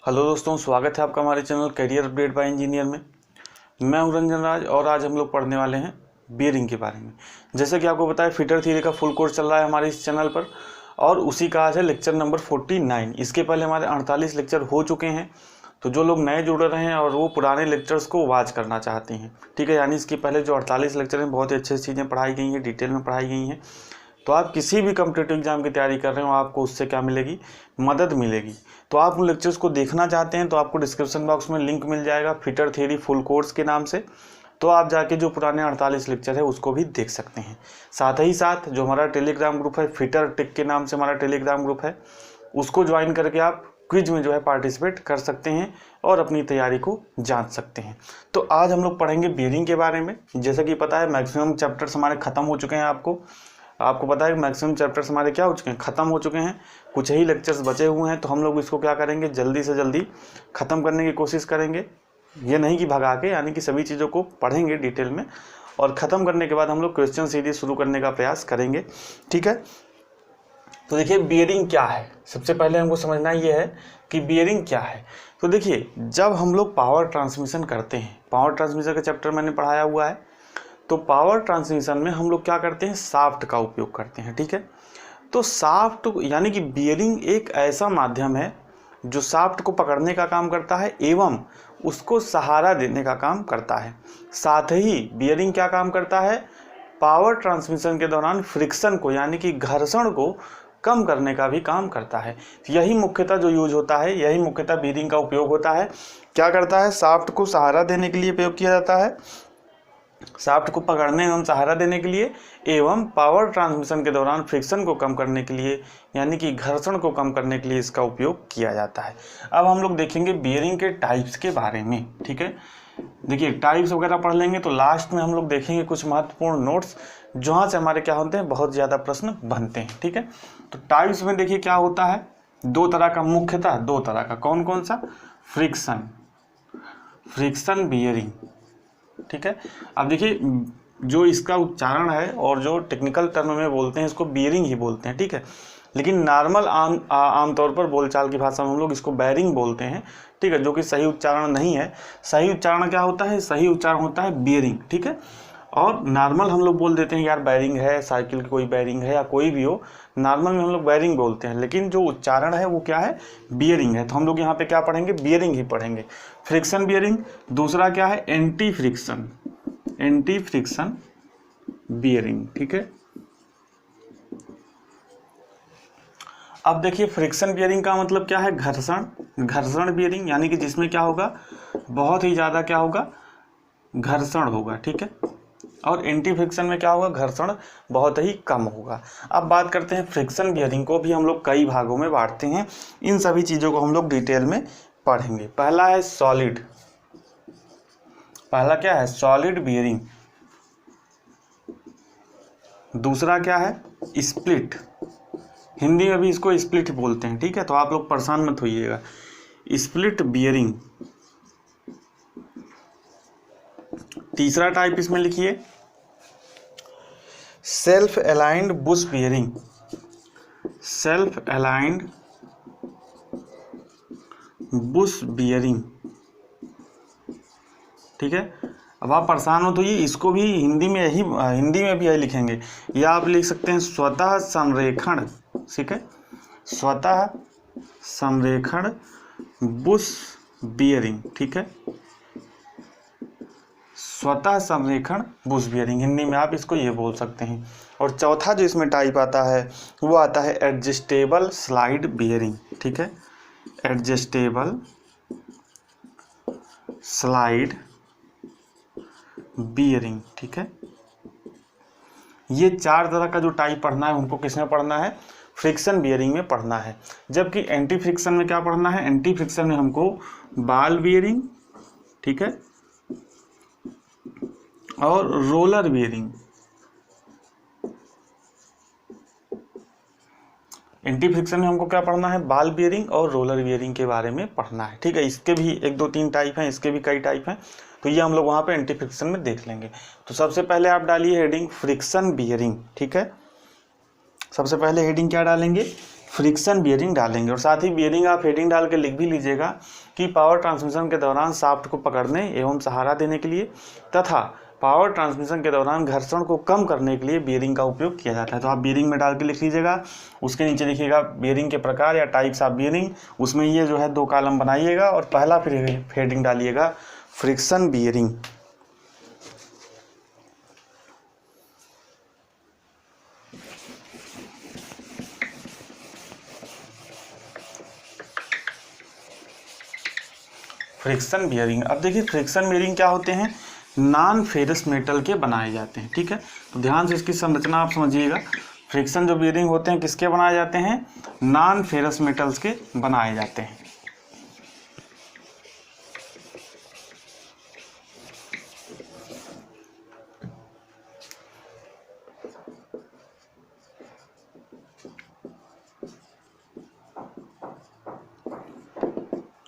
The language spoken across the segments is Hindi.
हेलो दोस्तों, स्वागत है आपका हमारे channel career update bye engineer में। मैं हूं रंजन राज और आज हम लोग पढ़ने वाले हैं बियरिंग के बारे में। जैसे कि आपको पता है फिटर थ्योरी का फुल कोर्स चल रहा है हमारे इस चैनल पर और उसी का आज है लेक्चर नंबर 49। इसके पहले हमारे 48 लेक्चर हो चुके हैं। तो जो लोग नए जुड़ रहे हैं और वो पुराने लेक्चर्स को वॉच करना चाहते हैं, ठीक है, यानी इसके पहले जो 48 लेक्चर हैं बहुत ही अच्छी चीज़ें पढ़ाई गई हैं, डिटेल में पढ़ाई गई हैं। तो आप किसी भी कॉम्पिटिटिव एग्जाम की तैयारी कर रहे हो, आपको उससे क्या मिलेगी, मदद मिलेगी। तो आप उन लेक्चर्स को देखना चाहते हैं तो आपको डिस्क्रिप्शन बॉक्स में लिंक मिल जाएगा फिटर थ्योरी फुल कोर्स के नाम से। तो आप जाके जो पुराने 48 लेक्चर है उसको भी देख सकते हैं। साथ ही साथ जो हमारा टेलीग्राम ग्रुप है, फिटर टेक के नाम से हमारा टेलीग्राम ग्रुप है, उसको ज्वाइन करके आप क्विज में जो है पार्टिसिपेट कर सकते हैं और अपनी तैयारी को जांच सकते हैं। तो आज हम लोग पढ़ेंगे बियरिंग के बारे में। जैसा कि पता है मैक्सिमम चैप्टर्स हमारे ख़त्म हो चुके हैं। आपको पता है कि मैक्सिमम चैप्टर्स हमारे क्या हो चुके हैं, ख़त्म हो चुके हैं। कुछ ही लेक्चर्स बचे हुए हैं। तो हम लोग इसको क्या करेंगे, जल्दी से जल्दी ख़त्म करने की कोशिश करेंगे। ये नहीं कि भगा के, यानी कि सभी चीज़ों को पढ़ेंगे डिटेल में और ख़त्म करने के बाद हम लोग क्वेश्चन सीरीज शुरू करने का प्रयास करेंगे, ठीक है। तो देखिए बियरिंग क्या है, सबसे पहले हमको समझना ये है कि बियरिंग क्या है। तो देखिए जब हम लोग पावर ट्रांसमिशन करते हैं, पावर ट्रांसमिशन का चैप्टर मैंने पढ़ाया हुआ है। तो पावर ट्रांसमिशन में हम लोग क्या करते हैं, शाफ्ट का उपयोग करते हैं, ठीक है। तो शाफ्ट यानी कि बियरिंग एक ऐसा माध्यम है जो शाफ्ट को पकड़ने का काम करता है एवं उसको सहारा देने का काम करता है। साथ ही बियरिंग क्या काम करता है, पावर ट्रांसमिशन के दौरान फ्रिक्शन को यानी कि घर्षण को कम करने का भी काम करता है। यही मुख्यतः जो यूज होता है, यही मुख्यतः बियरिंग का उपयोग होता है। क्या करता है, शाफ्ट को सहारा देने के लिए उपयोग किया जाता है, शाफ्ट को पकड़ने एवं सहारा देने के लिए एवं पावर ट्रांसमिशन के दौरान फ्रिक्शन को कम करने के लिए यानी कि घर्षण को कम करने के लिए इसका उपयोग किया जाता है। अब हम लोग देखेंगे बियरिंग के टाइप्स के बारे में, ठीक है। देखिए टाइप्स वगैरह पढ़ लेंगे तो लास्ट में हम लोग देखेंगे कुछ महत्वपूर्ण नोट्स जहाँ से हमारे क्या होते हैं, बहुत ज़्यादा प्रश्न बनते हैं, ठीक है। तो टाइप्स में देखिए क्या होता है, दो तरह का, मुख्यतः दो तरह का। कौन कौन सा, फ्रिक्शन बियरिंग, ठीक है। अब देखिए जो इसका उच्चारण है और जो टेक्निकल टर्म में बोलते हैं इसको बियरिंग ही बोलते हैं, ठीक है। लेकिन नॉर्मल आमतौर पर बोलचाल की भाषा में हम लोग इसको बैरिंग बोलते हैं, ठीक है, जो कि सही उच्चारण नहीं है। सही उच्चारण क्या होता है, सही उच्चारण होता है बियरिंग, ठीक है। और नॉर्मल हम लोग बोल देते हैं यार बैरिंग है, साइकिल की कोई बैरिंग है या कोई भी हो, नॉर्मल में हम लोग बैरिंग बोलते हैं, लेकिन जो उच्चारण है वो क्या है, बियरिंग है। तो हम लोग यहाँ पे क्या पढ़ेंगे, बियरिंग ही पढ़ेंगे, फ्रिक्शन बियरिंग। दूसरा क्या है, एंटी फ्रिक्शन बियरिंग, ठीक है। अब देखिए फ्रिक्शन बियरिंग का मतलब क्या है, घर्षण बियरिंग, यानी कि जिसमें क्या होगा, बहुत ही ज़्यादा क्या होगा, घर्षण होगा, ठीक है। और एंटी फ्रिक्शन में क्या होगा, घर्षण बहुत ही कम होगा। अब बात करते हैं फ्रिक्शन बियरिंग को भी हम लोग कई भागों में बांटते हैं। इन सभी चीज़ों को हम लोग डिटेल में पढ़ेंगे। पहला है सॉलिड, पहला क्या है, सॉलिड बियरिंग। दूसरा क्या है, स्प्लिट, हिंदी में भी इसको स्प्लिट बोलते हैं, ठीक है। तो आप लोग परेशान मत होइएगा, स्प्लिट बियरिंग। तीसरा टाइप इसमें लिखिए self aligned Bush bearing, self aligned Bush bearing, ठीक है। अब आप परेशान हो तो ये इसको भी हिंदी में भी यही लिखेंगे, या आप लिख सकते हैं स्वतः संरेखण, ठीक है, स्वतः संरेखण बुश बियरिंग, ठीक है, स्वतः संरेखण बुश बियरिंग, हिंदी में आप इसको ये बोल सकते हैं। और चौथा जो इसमें टाइप आता है वो आता है एडजस्टेबल स्लाइड बियरिंग, ठीक है, एडजस्टेबल स्लाइड बियरिंग, ठीक है। ये चार तरह का जो टाइप पढ़ना है उनको किसमें पढ़ना है, फ्रिक्शन बियरिंग में पढ़ना है। जबकि एंटी फ्रिक्शन में क्या पढ़ना है, एंटी फ्रिक्शन में हमको बॉल बियरिंग, ठीक है, और रोलर बियरिंग। एंटी फ्रिक्शन में हमको क्या पढ़ना है, बॉल बियरिंग और रोलर बियरिंग के बारे में पढ़ना है, ठीक है। इसके भी 1 2 3 टाइप हैं, इसके भी कई टाइप हैं, तो ये हम लोग वहाँ पे एंटी फ्रिक्शन में देख लेंगे। तो सबसे पहले आप डालिए हेडिंग फ्रिक्शन बियरिंग, ठीक है। सबसे पहले हेडिंग क्या डालेंगे, फ्रिक्शन बियरिंग डालेंगे। और साथ ही बियरिंग आप हेडिंग डाल के लिख भी लीजिएगा कि पावर ट्रांसमिशन के दौरान शाफ्ट को पकड़ने एवं सहारा देने के लिए तथा पावर ट्रांसमिशन के दौरान घर्षण को कम करने के लिए बियरिंग का उपयोग किया जाता है। तो आप बियरिंग में डाल के लिख लीजिएगा। उसके नीचे लिखिएगा बियरिंग के प्रकार या टाइप्स ऑफ बियरिंग, उसमें ये जो है 2 कॉलम बनाइएगा और पहला फिर हेडिंग डालिएगा फ्रिक्शन बियरिंग। Friction bearing. अब देखिए फ्रिक्शन बियरिंग क्या होते हैं, नॉन फेरस मेटल के बनाए जाते हैं। ठीक है, तो ध्यान से इसकी संरचना आप समझिएगा। फ्रिक्शन जो बियरिंग होते हैं किसके बनाए जाते हैं, नॉन फेरस मेटल्स के बनाए जाते हैं।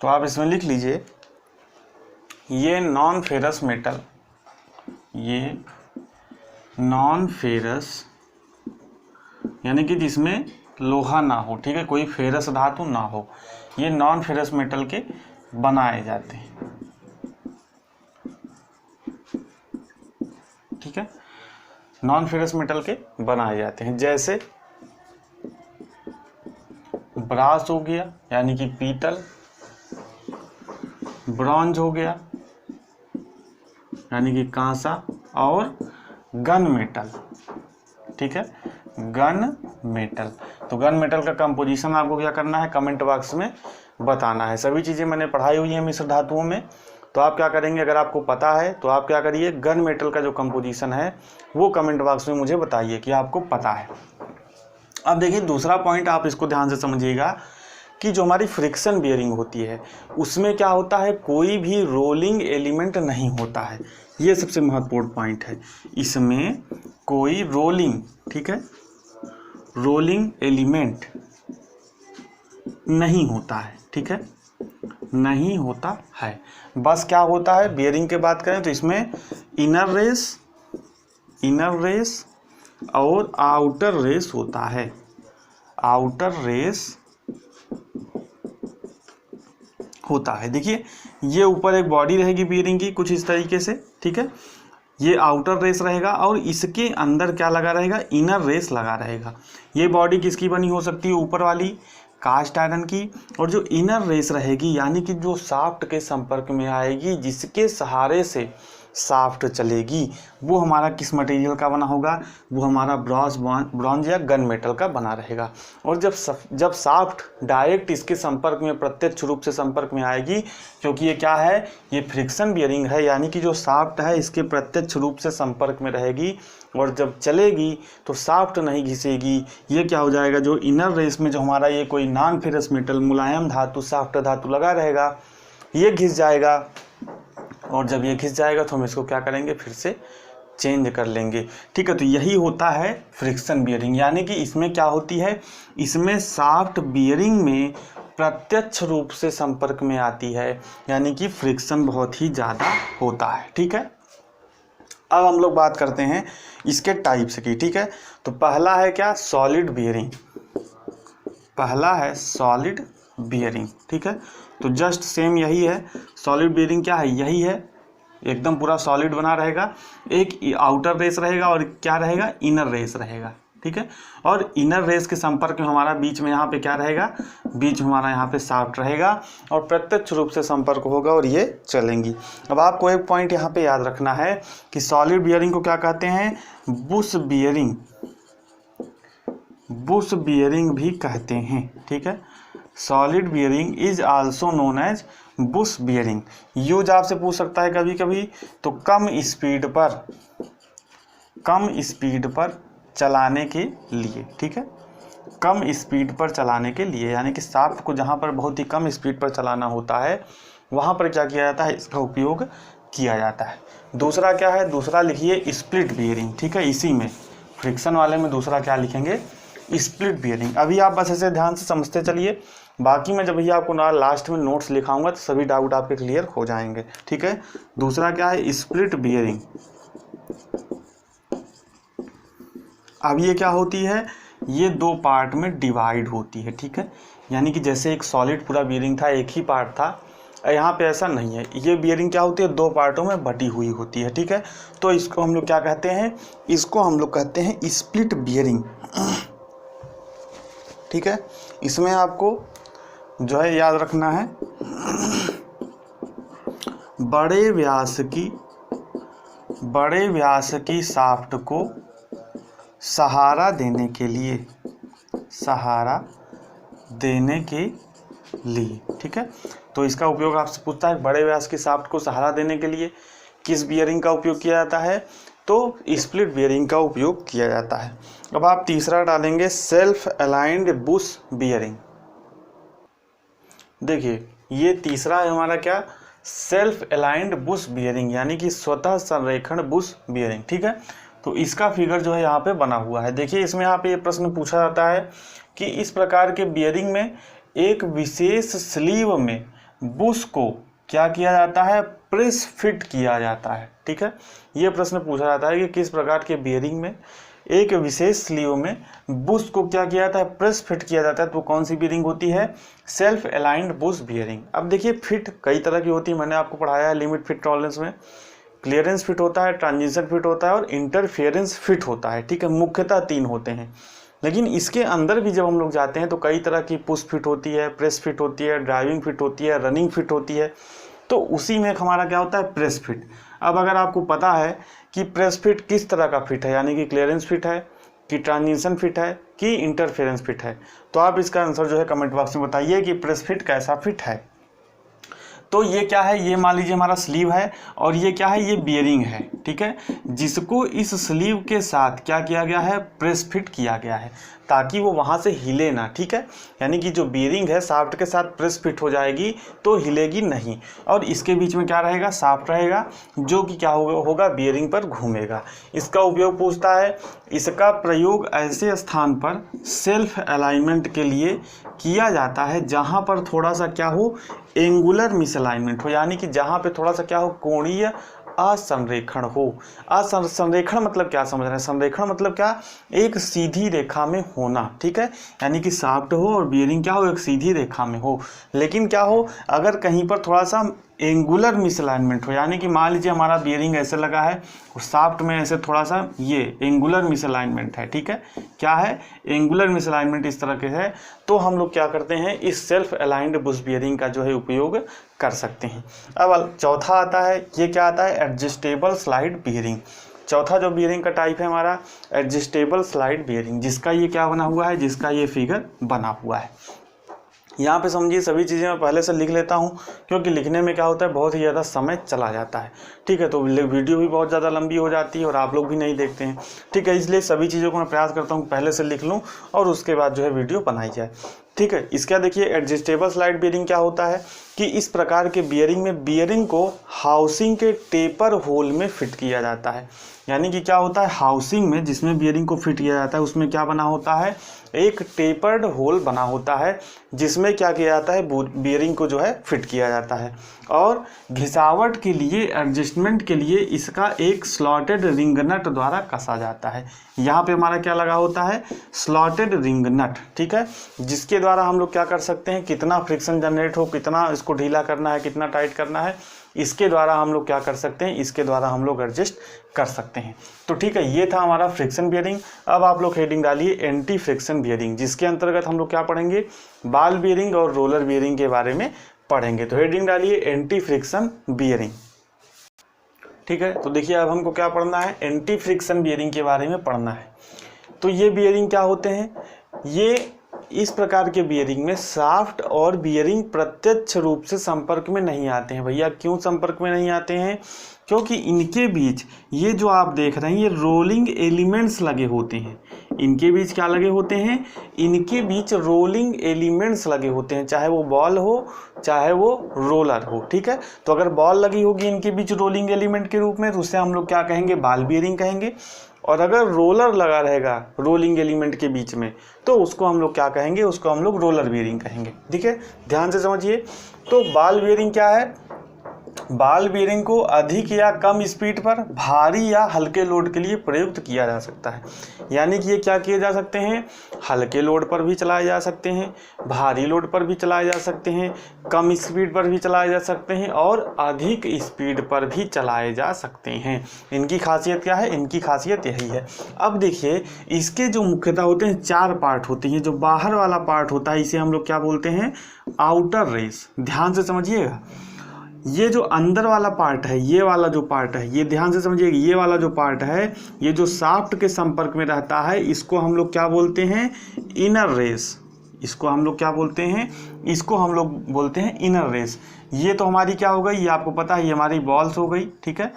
तो आप इसमें लिख लीजिए ये नॉन फेरस मेटल, ये नॉन फेरस यानी कि जिसमें लोहा ना हो, ठीक है, कोई फेरस धातु ना हो, ये नॉन फेरस मेटल के बनाए जाते हैं। ठीक है, नॉन फेरस मेटल के बनाए जाते हैं। जैसे ब्रास हो गया यानी कि पीतल, ब्रॉन्ज हो गया यानी कि कांसा, और गन मेटल। ठीक है, गन मेटल। तो गन मेटल का कंपोजिशन आपको क्या करना है, कमेंट बॉक्स में बताना है। सभी चीज़ें मैंने पढ़ाई हुई हैं मिश्र धातुओं में, तो आप क्या करेंगे, अगर आपको पता है तो आप क्या करिए, गन मेटल का जो कंपोजिशन है वो कमेंट बॉक्स में मुझे बताइए कि आपको पता है। अब देखिए दूसरा पॉइंट आप इसको ध्यान से समझिएगा कि जो हमारी फ्रिक्शन बियरिंग होती है उसमें क्या होता है, कोई भी रोलिंग एलिमेंट नहीं होता है। ये सबसे महत्वपूर्ण पॉइंट है, इसमें कोई रोलिंग, ठीक है, रोलिंग एलिमेंट नहीं होता है। ठीक है, नहीं होता है। बस क्या होता है, बियरिंग की बात करें तो इसमें इनर रेस और आउटर रेस होता है। आउटर रेस होता है। देखिए ये ऊपर एक बॉडी रहेगी बियरिंग की कुछ इस तरीके से, ठीक है, ये आउटर रेस रहेगा और इसके अंदर क्या लगा रहेगा, इनर रेस लगा रहेगा। ये बॉडी किसकी बनी हो सकती है, ऊपर वाली कास्ट आयरन की, और जो इनर रेस रहेगी यानी कि जो शाफ्ट के संपर्क में आएगी, जिसके सहारे से शाफ्ट चलेगी, वो हमारा किस मटेरियल का बना होगा, वो हमारा ब्रॉन्ज या गन मेटल का बना रहेगा। और जब शाफ्ट डायरेक्ट इसके संपर्क में, प्रत्यक्ष रूप से संपर्क में आएगी, क्योंकि ये क्या है, ये फ्रिक्शन बियरिंग है, यानी कि जो शाफ्ट है इसके प्रत्यक्ष रूप से संपर्क में रहेगी और जब चलेगी तो शाफ्ट नहीं घिसेगी। ये क्या हो जाएगा, जो इनर रेस में जो हमारा ये कोई नॉन फेरस मेटल मुलायम धातु, शाफ्ट धातु लगा रहेगा, ये घिस जाएगा। और जब ये घिस जाएगा तो हम इसको क्या करेंगे, फिर से चेंज कर लेंगे। ठीक है, तो यही होता है फ्रिक्शन बियरिंग। यानी कि इसमें क्या होती है, इसमें शाफ्ट बियरिंग में प्रत्यक्ष रूप से संपर्क में आती है, यानी कि फ्रिक्शन बहुत ही ज़्यादा होता है। ठीक है, अब हम लोग बात करते हैं इसके टाइप्स की। ठीक है, तो पहला है क्या, सॉलिड बियरिंग। पहला है सॉलिड बियरिंग। ठीक है, तो जस्ट सेम यही है। सॉलिड बियरिंग क्या है, यही है, एकदम पूरा सॉलिड बना रहेगा। एक आउटर रेस रहेगा और क्या रहेगा, इनर रेस रहेगा। ठीक है, और इनर रेस के संपर्क में हमारा बीच में यहाँ पे क्या रहेगा, बीच में हमारा यहाँ पे शाफ्ट रहेगा और प्रत्यक्ष रूप से संपर्क होगा और ये चलेंगी। अब आपको एक पॉइंट यहाँ पे याद रखना है कि सॉलिड बियरिंग को क्या कहते हैं, बुश बियरिंग। बुश बियरिंग भी कहते हैं। ठीक है, solid bearing is also known as bush bearing. Use आपसे पूछ सकता है कभी कभी, तो कम स्पीड पर चलाने के लिए। ठीक है, कम स्पीड पर चलाने के लिए, यानी कि शाफ्ट को जहाँ पर बहुत ही कम स्पीड पर चलाना होता है वहाँ पर क्या किया जाता है, इसका उपयोग किया जाता है। दूसरा क्या है, दूसरा लिखिए स्प्लिट बियरिंग। ठीक है, इसी में फ्रिक्शन वाले में दूसरा क्या लिखेंगे, स्प्लिट बियरिंग। अभी आप बस ऐसे ध्यान से समझते चलिए, बाकी मैं जब भैया आपको लास्ट में नोट्स लिखाऊंगा तो सभी डाउट आपके क्लियर हो जाएंगे। ठीक है, दूसरा क्या है, स्प्लिट बियरिंग। अब ये क्या होती है, ये दो पार्ट में डिवाइड होती है, ठीक है। यानी कि जैसे एक सॉलिड पूरा बियरिंग था, एक ही पार्ट था, यहाँ पे ऐसा नहीं है। ये बियरिंग क्या होती है, दो पार्टों में बटी हुई होती है, ठीक है। तो इसको हम लोग क्या कहते हैं, इसको हम लोग कहते हैं स्प्लिट बियरिंग, ठीक है। इसमें आपको जो है याद रखना है, बड़े व्यास की शाफ्ट को सहारा देने के लिए, ठीक है। तो इसका उपयोग आपसे पूछता है, बड़े व्यास की शाफ्ट को सहारा देने के लिए किस बियरिंग का उपयोग किया जाता है, तो स्प्लिट बियरिंग का उपयोग किया जाता है। अब आप तीसरा डालेंगे सेल्फ अलाइंड बुश बियरिंग। देखिए ये तीसरा है हमारा क्या, सेल्फ अलाइंड बुश बियरिंग, यानी कि स्वतः संरेखण बुश बियरिंग, ठीक है। तो इसका फिगर जो है यहाँ पे बना हुआ है। देखिए इसमें यहाँ पे ये प्रश्न पूछा जाता है कि इस प्रकार के बियरिंग में एक विशेष स्लीव में बुश को क्या किया जाता है, प्रेस फिट किया जाता है, ठीक है। ये प्रश्न पूछा जाता है कि किस प्रकार के बियरिंग में एक विशेष स्लीव में बुश को क्या किया जाता है, प्रेस फिट किया जाता है। तो कौन सी बियरिंग होती है, सेल्फ अलाइंड बुश बियरिंग। अब देखिए फिट कई तरह की होती है, मैंने आपको पढ़ाया है लिमिट फिट टॉलरेंस में। क्लियरेंस फिट होता है, ट्रांजिशन फिट होता है और इंटरफेरेंस फिट होता है, ठीक है। मुख्यतः तीन होते हैं, लेकिन इसके अंदर भी जब हम लोग जाते हैं तो कई तरह की पुश फिट होती है, प्रेस फिट होती है, ड्राइविंग फिट होती है, रनिंग फिट होती है। तो उसी में हमारा क्या होता है, प्रेस फिट। अब अगर आपको पता है कि प्रेस फिट किस तरह का फिट है, यानी कि क्लियरेंस फिट है, कि ट्रांजिशन फिट है, कि इंटरफेरेंस फिट है, तो आप इसका आंसर जो है कमेंट बॉक्स में बताइए कि प्रेस फिट कैसा फिट है। तो ये क्या है, ये मान लीजिए हमारा स्लीव है और ये क्या है, ये बियरिंग है, ठीक है, जिसको इस स्लीव के साथ क्या किया गया है, प्रेस फिट किया गया है ताकि वो वहाँ से हिले ना, ठीक है। यानी कि जो बियरिंग है शाफ्ट के साथ प्रेस फिट हो जाएगी तो हिलेगी नहीं, और इसके बीच में क्या रहेगा, शाफ्ट रहेगा जो कि क्या होगा बियरिंग पर घूमेगा। इसका उपयोग पूछता है, इसका प्रयोग ऐसे स्थान पर सेल्फ अलाइनमेंट के लिए किया जाता है जहाँ पर थोड़ा सा क्या हो, एंगुलर मिसअलाइनमेंट हो, यानी कि जहाँ पे थोड़ा सा क्या हो, कोणीय असंरेखण हो। असंरेखण मतलब क्या समझ रहे हैं, संरेखण मतलब क्या, एक सीधी रेखा में होना, ठीक है। यानी कि शाफ्ट हो और बियरिंग क्या हो, एक सीधी रेखा में हो। लेकिन क्या हो, अगर कहीं पर थोड़ा सा एंगुलर मिसअलाइनमेंट हो, यानी कि मान लीजिए हमारा बियरिंग ऐसे लगा है और शाफ्ट में ऐसे थोड़ा सा ये एंगुलर मिसअलाइनमेंट है, ठीक है। क्या है, एंगुलर मिसअलाइनमेंट इस तरह के है, तो हम लोग क्या करते हैं, इस सेल्फ अलाइंड बुश बियरिंग का जो है उपयोग कर सकते हैं। अब चौथा आता है, ये क्या आता है, एडजस्टेबल स्लाइड बियरिंग। चौथा जो बियरिंग का टाइप है हमारा एडजस्टेबल स्लाइड बियरिंग, जिसका ये क्या बना हुआ है, जिसका ये फिगर बना हुआ है। यहाँ पे समझिए सभी चीज़ें मैं पहले से लिख लेता हूँ, क्योंकि लिखने में क्या होता है, बहुत ही ज़्यादा समय चला जाता है, ठीक है। तो वीडियो भी बहुत ज़्यादा लंबी हो जाती है और आप लोग भी नहीं देखते हैं, ठीक है। इसलिए सभी चीज़ों को मैं प्रयास करता हूँ पहले से लिख लूँ और उसके बाद जो है वीडियो बनाई जाए, ठीक है। इसका देखिए एडजस्टेबल स्लाइड बियरिंग क्या होता है कि इस प्रकार के बियरिंग में बियरिंग को हाउसिंग के टेपर होल में फिट किया जाता है। यानी कि क्या होता है, हाउसिंग में जिसमें बियरिंग को फिट किया जाता है उसमें क्या बना होता है, एक टेपर्ड होल बना होता है जिसमें क्या किया जाता है, बियरिंग को जो है फिट किया जाता है। और घिसावट के लिए, एडजस्टमेंट के लिए इसका एक स्लॉटेड रिंग नट द्वारा कसा जाता है। यहाँ पे हमारा क्या लगा होता है, स्लॉटेड रिंग नट, ठीक है, जिसके द्वारा हम लोग क्या कर सकते हैं, कितना फ्रिक्शन जनरेट हो, कितना इसको ढीला करना है, कितना टाइट करना है, इसके द्वारा हम लोग क्या कर सकते हैं, इसके द्वारा हम लोग एडजस्ट कर सकते हैं। तो ठीक है, ये था हमारा फ्रिक्शन बियरिंग। अब आप लोग हेडिंग डालिए एंटी फ्रिक्शन बियरिंग, जिसके अंतर्गत हम लोग क्या पढ़ेंगे, बॉल बियरिंग और रोलर बियरिंग के बारे में पढ़ेंगे। तो हेडिंग डालिए एंटी फ्रिक्शन बियरिंग, ठीक है। तो देखिए अब हमको क्या पढ़ना है, एंटी फ्रिक्शन बियरिंग के बारे में पढ़ना है। तो ये बियरिंग क्या होते हैं, ये इस प्रकार के बियरिंग में शाफ्ट और बियरिंग प्रत्यक्ष रूप से संपर्क में नहीं आते हैं। भैया क्यों संपर्क में नहीं आते हैं, क्योंकि इनके बीच ये जो आप देख रहे हैं ये रोलिंग एलिमेंट्स लगे होते हैं। इनके बीच क्या लगे होते हैं, इनके बीच रोलिंग एलिमेंट्स लगे होते हैं, चाहे वो बॉल हो चाहे वो रोलर हो, ठीक है। तो अगर बॉल लगी होगी इनके बीच रोलिंग एलिमेंट के रूप में तो उसे हम लोग क्या कहेंगे, बॉल बियरिंग कहेंगे। और अगर रोलर लगा रहेगा रोलिंग एलिमेंट के बीच में तो उसको हम लोग क्या कहेंगे, उसको हम लोग रोलर बियरिंग कहेंगे, ठीक है। ध्यान से समझिए। तो बॉल बियरिंग क्या है, बॉल बीयरिंग को अधिक या कम स्पीड पर भारी या हल्के लोड के लिए प्रयुक्त किया जा सकता है। यानी कि ये क्या किए जा सकते हैं, हल्के लोड पर भी चलाए जा सकते हैं, भारी लोड पर भी चलाए जा सकते हैं, कम स्पीड पर भी चलाए जा सकते हैं और अधिक स्पीड पर भी चलाए जा सकते हैं। इनकी खासियत क्या है, इनकी खासियत यही है। अब देखिए इसके जो मुख्यतः होते हैं 4 पार्ट होते हैं। जो बाहर वाला पार्ट होता है इसे हम लोग क्या बोलते हैं, आउटर रेस। ध्यान से समझिएगा, ये जो अंदर वाला पार्ट है, ये वाला जो पार्ट है, ये ध्यान से समझिएगा, ये वाला जो पार्ट है ये जो शाफ्ट के संपर्क में रहता है इसको हम लोग क्या बोलते हैं, इनर रेस। इसको हम लोग क्या बोलते हैं, इसको हम लोग बोलते हैं इनर रेस। ये तो हमारी क्या हो गई, ये आपको पता है, ये हमारी बॉल्स हो गई, ठीक है।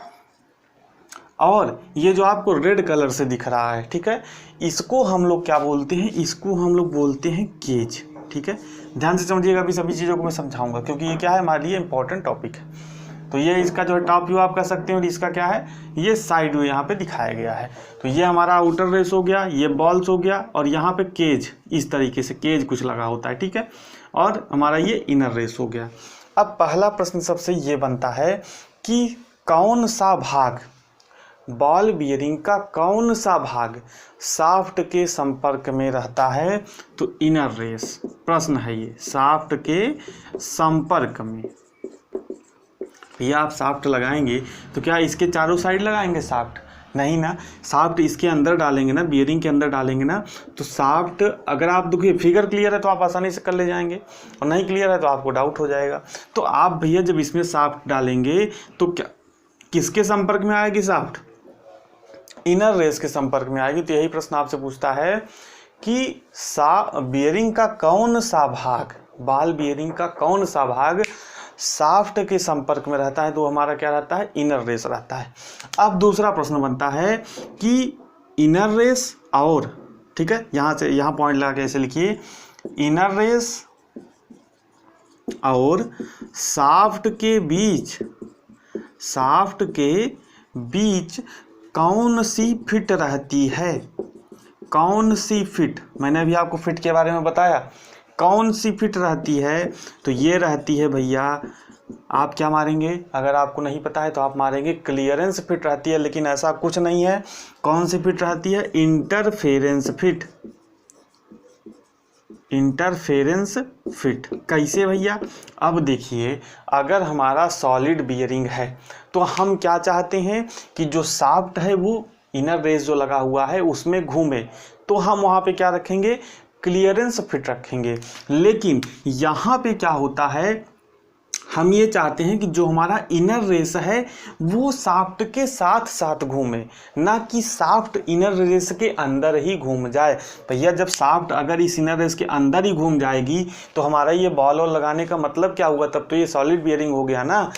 और ये जो आपको रेड कलर से दिख रहा है, ठीक है, इसको हम लोग क्या बोलते हैं, इसको हम लोग बोलते हैं केज, ठीक है। ध्यान से समझिएगा, अभी सभी चीज़ों को मैं समझाऊंगा क्योंकि ये क्या है, हमारे लिए इंपॉर्टेंट टॉपिक है। तो ये इसका जो है टॉप व्यू आप कह सकते हैं और इसका क्या है, ये साइड व्यू यहाँ पे दिखाया गया है। तो ये हमारा आउटर रेस हो गया, ये बॉल्स हो गया और यहाँ पे केज, इस तरीके से केज कुछ लगा होता है, ठीक है। और हमारा ये इनर रेस हो गया। अब पहला प्रश्न सबसे ये बनता है कि कौन सा भाग, बॉल बीयरिंग का कौन सा भाग शाफ्ट के संपर्क में रहता है, तो इनर रेस। प्रश्न है ये, शाफ्ट के संपर्क में। ये आप शाफ्ट लगाएंगे तो क्या इसके चारों साइड लगाएंगे शाफ्ट, नहीं ना, शाफ्ट इसके अंदर डालेंगे ना, बियरिंग के अंदर डालेंगे ना। तो शाफ्ट अगर आप देखिए फिगर क्लियर है तो आप आसानी से कर ले जाएंगे और नहीं क्लियर है तो आपको डाउट हो जाएगा। तो आप भैया जब इसमें शाफ्ट डालेंगे तो क्या किसके संपर्क में आएगी शाफ्ट, इनर रेस के संपर्क में आएगी। तो यही प्रश्न आपसे पूछता है कि बियरिंग का कौन सा भाग, बॉल बियरिंग का कौन सा भाग शाफ्ट के संपर्क में रहता है, तो हमारा क्या रहता है, इनर रेस रहता है। अब दूसरा प्रश्न बनता है कि इनर रेस और, ठीक है, यहाँ से यहाँ पॉइंट लगा के ऐसे लिखिए, इनर रेस और शाफ्ट के बीच कौन सी फिट रहती है, कौन सी फिट, मैंने अभी आपको फिट के बारे में बताया, कौन सी फिट रहती है, तो ये रहती है भैया, आप क्या मारेंगे, अगर आपको नहीं पता है तो आप मारेंगे क्लियरेंस फिट रहती है, लेकिन ऐसा कुछ नहीं है। कौन सी फिट रहती है, इंटरफेरेंस फिट। इंटरफेरेंस फिट कैसे भैया, अब देखिए अगर हमारा सॉलिड बियरिंग है तो हम क्या चाहते हैं कि जो शाफ्ट है वो इनर रेस जो लगा हुआ है उसमें घूमे, तो हम वहाँ पे क्या रखेंगे, क्लियरेंस फिट रखेंगे। लेकिन यहाँ पे क्या होता है, हम ये चाहते हैं कि जो हमारा इनर रेस है वो शाफ्ट के साथ साथ घूमे, ना कि शाफ्ट इनर रेस के अंदर ही घूम जाए। भैया जब शाफ्ट अगर इस इनर रेस के अंदर ही घूम जाएगी तो हमारा ये बॉल और लगाने का मतलब क्या हुआ, तब तो ये सॉलिड बियरिंग हो गया ना।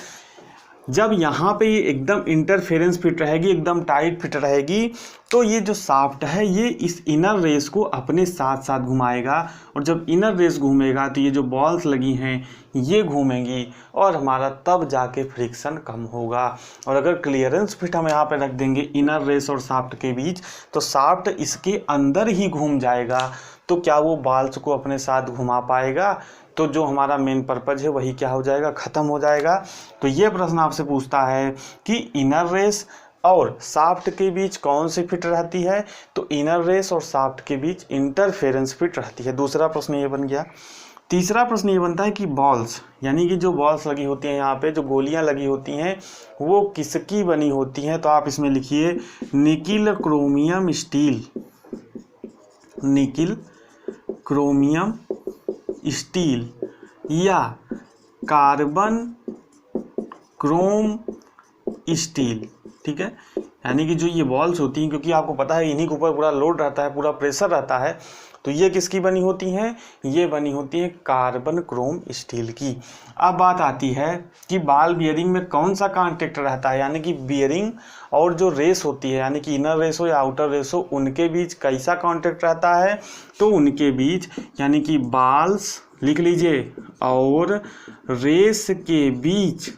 जब यहाँ पे ये एकदम इंटरफेरेंस फिट रहेगी, एकदम टाइट फिट रहेगी, तो ये जो शाफ्ट है ये इस इनर रेस को अपने साथ साथ घुमाएगा, और जब इनर रेस घूमेगा तो ये जो बॉल्स लगी हैं ये घूमेंगी और हमारा तब जाके फ्रिक्शन कम होगा। और अगर क्लियरेंस फिट हम यहाँ पे रख देंगे इनर रेस और शाफ्ट के बीच, तो शाफ्ट इसके अंदर ही घूम जाएगा, तो क्या वो बॉल्स को अपने साथ घुमा पाएगा, तो जो हमारा मेन पर्पज है वही क्या हो जाएगा, ख़त्म हो जाएगा। तो ये प्रश्न आपसे पूछता है कि इनर रेस और शाफ्ट के बीच कौन सी फिट रहती है, तो इनर रेस और शाफ्ट के बीच इंटरफेरेंस फिट रहती है। दूसरा प्रश्न ये बन गया। तीसरा प्रश्न ये बनता है कि बॉल्स, यानी कि जो बॉल्स लगी होती हैं यहाँ पे, जो गोलियाँ लगी होती हैं वो किसकी बनी होती हैं, तो आप इसमें लिखिए nickel chromium steel, nickel chromium steel या कार्बन क्रोम स्टील, ठीक है। यानी कि जो ये बॉल्स होती हैं, क्योंकि आपको पता है इन्हीं के ऊपर पूरा लोड रहता है, पूरा प्रेशर रहता है, तो ये किसकी बनी होती हैं, ये बनी होती हैं कार्बन क्रोम स्टील की। अब बात आती है कि बॉल बियरिंग में कौन सा कॉन्टैक्ट रहता है, यानी कि बियरिंग और जो रेस होती है, यानी कि इनर रेस हो या आउटर रेस हो, उनके बीच कैसा कॉन्टैक्ट रहता है, तो उनके बीच यानी कि बॉल्स लिख लीजिए और रेस के बीच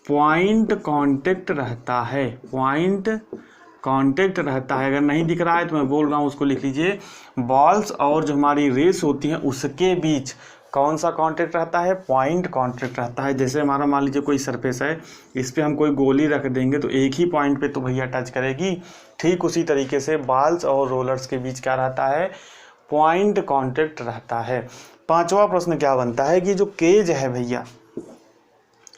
पॉइंट कांटेक्ट रहता है, पॉइंट कांटेक्ट रहता है। अगर नहीं दिख रहा है तो मैं बोल रहा हूँ उसको लिख लीजिए, बॉल्स और जो हमारी रेस होती है उसके बीच कौन सा कॉन्टैक्ट रहता है? पॉइंट कॉन्टैक्ट रहता है। जैसे हमारा मान लीजिए कोई सरफेस है, इस पर हम कोई गोली रख देंगे तो एक ही पॉइंट पे तो भैया टच करेगी। ठीक उसी तरीके से बॉल्स और रोलर्स के बीच क्या रहता है? पॉइंट कॉन्टैक्ट रहता है। पांचवा प्रश्न क्या बनता है कि जो केज है भैया,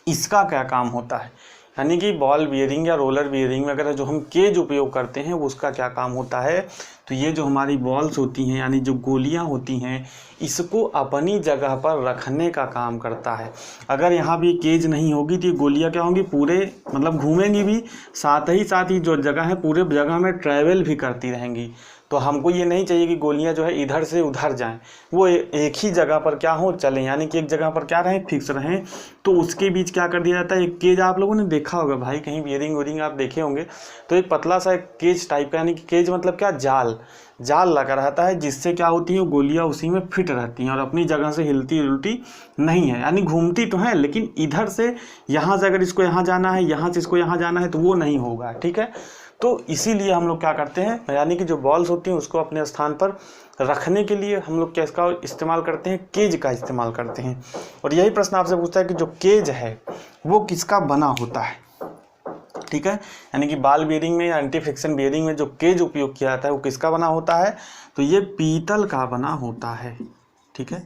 इसका क्या काम होता है? यानी कि बॉल बियरिंग या रोलर बियरिंग में अगर जो हम केज उपयोग करते हैं वो उसका क्या काम होता है? तो ये जो हमारी बॉल्स होती हैं यानी जो गोलियां होती हैं, इसको अपनी जगह पर रखने का काम करता है। अगर यहाँ भी केज नहीं होगी तो ये गोलियां क्या होंगी? पूरे मतलब घूमेंगी भी, साथ ही जो जगह है पूरे जगह में ट्रैवल भी करती रहेंगी। तो हमको ये नहीं चाहिए कि गोलियां जो है इधर से उधर जाएं, वो एक ही जगह पर क्या हो? चलें, यानी कि एक जगह पर क्या रहें? फिक्स रहें। तो उसके बीच क्या कर दिया जाता है? एक केज आप लोगों ने देखा होगा भाई, कहीं बियरिंग वेयरिंग आप देखे होंगे तो एक पतला सा एक केज टाइप का, यानी कि केज मतलब क्या? जाल लगा रहता है, जिससे क्या होती है? गोलियां उसी में फिट रहती हैं और अपनी जगह से हिलती उलटी नहीं है, यानी घूमती तो है लेकिन इधर से यहाँ से अगर इसको यहाँ जाना है, यहाँ से इसको यहाँ जाना है तो वो नहीं होगा। ठीक है, तो इसीलिए हम लोग क्या करते हैं, यानी कि जो बॉल्स होती हैं उसको अपने स्थान पर रखने के लिए हम लोग क्या इसका इस्तेमाल करते हैं? केज का इस्तेमाल करते हैं। और यही प्रश्न आपसे पूछता है कि जो केज है वो किसका बना होता है? ठीक है, यानी कि बॉल बियरिंग में या एंटी फ्रिक्शन बियरिंग में जो केज उपयोग किया जाता है वो किसका बना होता है? तो ये पीतल का बना होता है। ठीक है,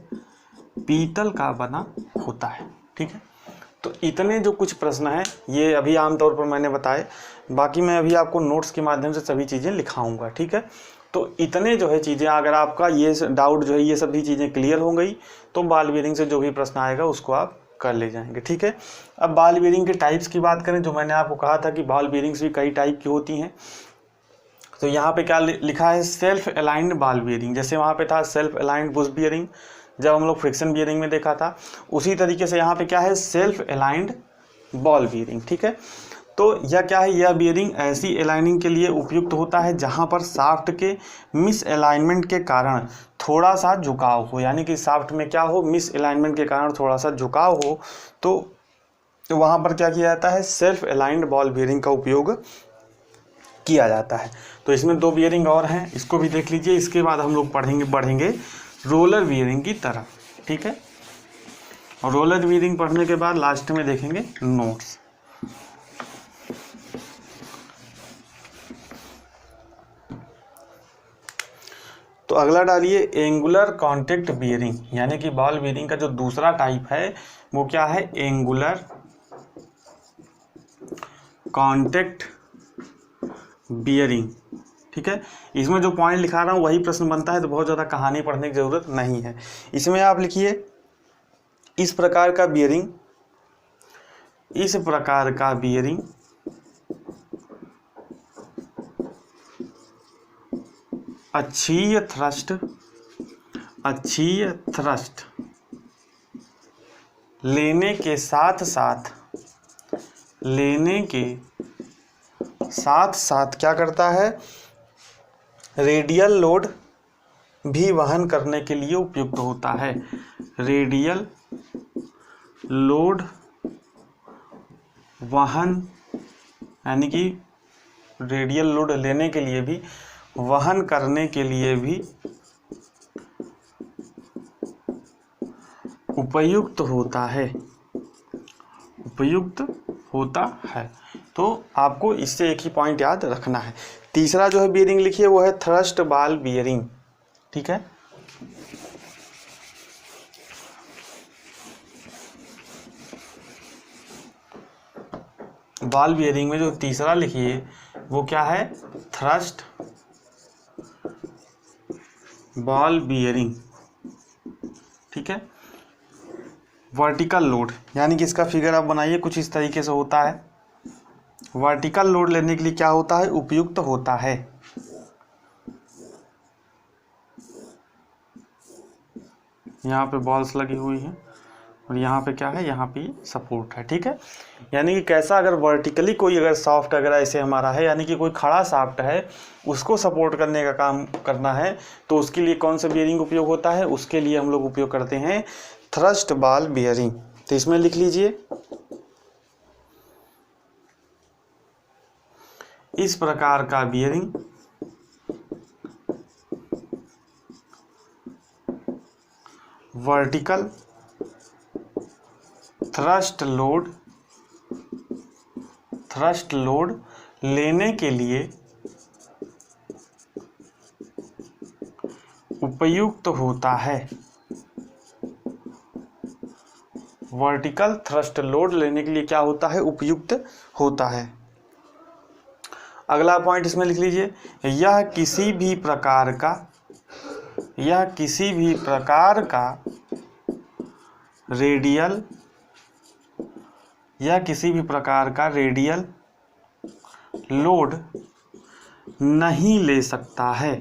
पीतल का बना होता है। ठीक है, तो इतने जो कुछ प्रश्न हैं ये अभी आमतौर पर मैंने बताए, बाकी मैं अभी आपको नोट्स के माध्यम से सभी चीज़ें लिखाऊंगा। ठीक है, तो इतने जो है चीज़ें, अगर आपका ये डाउट जो है ये सभी चीज़ें क्लियर हो गई तो बॉल बियरिंग से जो भी प्रश्न आएगा उसको आप कर ले जाएंगे। ठीक है, अब बॉल बियरिंग के टाइप्स की बात करें, जो मैंने आपको कहा था कि बॉल बियरिंग्स भी कई टाइप की होती हैं। तो यहाँ पे क्या लिखा है? Self aligned ball bearing. जैसे वहाँ पे था सेल्फ अलाइंड बुश बियरिंग, जब हम लोग फ्रिक्शन बियरिंग में देखा था, उसी तरीके से यहाँ पे क्या है? Self aligned ball bearing. ठीक है, तो यह क्या है? यह बियरिंग ऐसी अलाइनिंग के लिए उपयुक्त होता है जहां पर शाफ्ट के मिस अलाइनमेंट के कारण थोड़ा सा झुकाव हो, यानी कि शाफ्ट में क्या हो? मिस अलाइनमेंट के कारण थोड़ा सा झुकाव हो, तो वहां पर क्या किया जाता है? सेल्फ अलाइंड बॉल बियरिंग का उपयोग किया जाता है। तो इसमें दो बियरिंग और हैं, इसको भी देख लीजिए। इसके बाद हम लोग बढ़ेंगे रोलर बियरिंग की तरफ। ठीक है, और रोलर बियरिंग पढ़ने के बाद लास्ट में देखेंगे नोट्स। तो अगला डालिए एंगुलर कॉन्टैक्ट बियरिंग, यानी कि बॉल बियरिंग का जो दूसरा टाइप है वो क्या है? Angular contact bearing. ठीक है, इसमें जो पॉइंट लिखा रहा हूँ वही प्रश्न बनता है, तो बहुत ज़्यादा कहानी पढ़ने की ज़रूरत नहीं है। इसमें आप लिखिए इस प्रकार का बियरिंग अक्षीय थ्रस्ट लेने के साथ क्या करता है? रेडियल लोड भी वहन करने के लिए उपयुक्त होता है। रेडियल लोड वहन, यानी कि रेडियल लोड लेने के लिए भी, वहन करने के लिए भी उपयुक्त होता है। तो आपको इससे एक ही पॉइंट याद रखना है। तीसरा जो है बियरिंग लिखिए वो है थ्रस्ट बॉल बियरिंग। ठीक है, बॉल बियरिंग में जो तीसरा लिखिए वो क्या है? Thrust ball bearing. ठीक है, वर्टिकल लोड, यानी कि इसका फिगर आप बनाइए कुछ इस तरीके से होता है। वर्टिकल लोड लेने के लिए क्या होता है? उपयुक्त होता है। यहाँ पे बॉल्स लगी हुई हैं और यहाँ पे क्या है? यहाँ पे सपोर्ट है। ठीक है, यानी कि कैसा? अगर वर्टिकली कोई अगर सॉफ्ट अगर ऐसे हमारा है, यानी कि कोई खड़ा सॉफ्ट है, उसको सपोर्ट करने का काम करना है, तो उसके लिए कौन सा बियरिंग उपयोग होता है? उसके लिए हम लोग उपयोग करते हैं थ्रस्ट बॉल बियरिंग। तो इसमें लिख लीजिए इस प्रकार का बियरिंग वर्टिकल थ्रस्ट लोड लेने के लिए उपयुक्त होता है। वर्टिकल थ्रस्ट लोड लेने के लिए क्या होता है? उपयुक्त होता है। अगला पॉइंट इसमें लिख लीजिए, यह किसी भी प्रकार का रेडियल लोड नहीं ले सकता है।